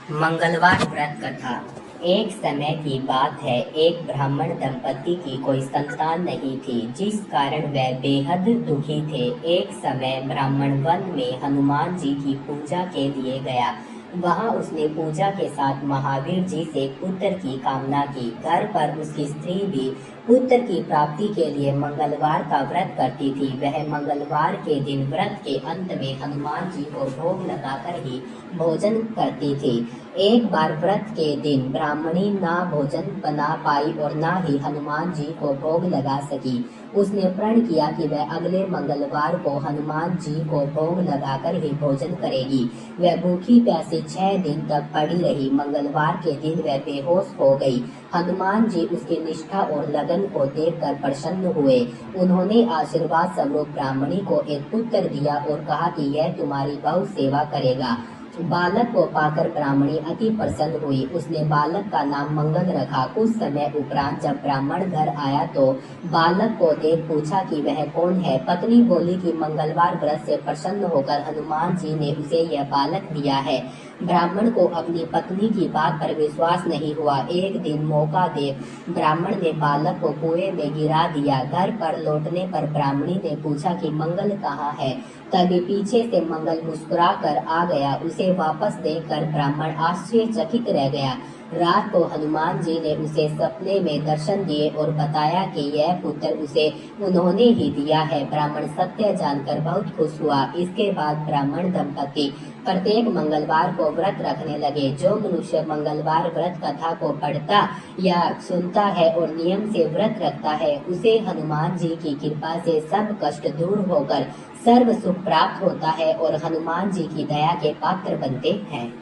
मंगलवार व्रत कथा। एक समय की बात है, एक ब्राह्मण दंपति की कोई संतान नहीं थी, जिस कारण वह बेहद दुखी थे। एक समय ब्राह्मण वन में हनुमान जी की पूजा के लिए गया। वहां उसने पूजा के साथ महावीर जी से पुत्र की कामना की। घर पर उसकी स्त्री भी पुत्र की प्राप्ति के लिए मंगलवार का व्रत करती थी। वह मंगलवार के दिन व्रत के अंत में हनुमान जी को भोग लगाकर ही भोजन करती थी। एक बार व्रत के दिन ब्राह्मणी ना भोजन बना पाई और ना ही हनुमान जी को भोग लगा सकी। उसने प्रण किया कि वह अगले मंगलवार को हनुमान जी को भोग लगाकर ही भोजन करेगी। वह भूखी प्यासी 6 दिन तक पड़ी रही। मंगलवार के दिन वह बेहोश हो गई। हनुमान जी उसकी निष्ठा और लगन को देखकर प्रसन्न हुए। उन्होंने आशीर्वाद स्वरूप ब्राह्मणी को एक पुत्र दिया और कहा कि यह तुम्हारी बहुत सेवा करेगा। बालक को पाकर ब्राह्मणी अति प्रसन्न हुई। उसने बालक का नाम मंगल रखा। कुछ समय उपरांत जब ब्राह्मण घर आया तो बालक को देख पूछा कि वह कौन है। पत्नी बोली कि मंगलवार व्रत से प्रसन्न होकर हनुमान जी ने उसे यह बालक दिया है। ब्राह्मण को अपनी पत्नी की बात पर विश्वास नहीं हुआ। एक दिन मौका देख ब्राह्मण ने बालक को कुएं में गिरा दिया। घर पर लौटने पर ब्राह्मणी ने पूछा कि मंगल कहाँ है। तभी पीछे से मंगल मुस्कुरा कर आ गया। उसे वापस देखकर ब्राह्मण आश्चर्यचकित रह गया। रात को हनुमान जी ने उसे सपने में दर्शन दिए और बताया कि यह पुत्र उसे उन्होंने ही दिया है। ब्राह्मण सत्य जानकर बहुत खुश हुआ। इसके बाद ब्राह्मण दंपति प्रत्येक मंगलवार को व्रत रखने लगे। जो मनुष्य मंगलवार व्रत कथा को पढ़ता या सुनता है और नियम से व्रत रखता है, उसे हनुमान जी की कृपा से सब कष्ट दूर होकर सर्व सुख प्राप्त होता है और हनुमान जी की दया के पात्र बनते हैं।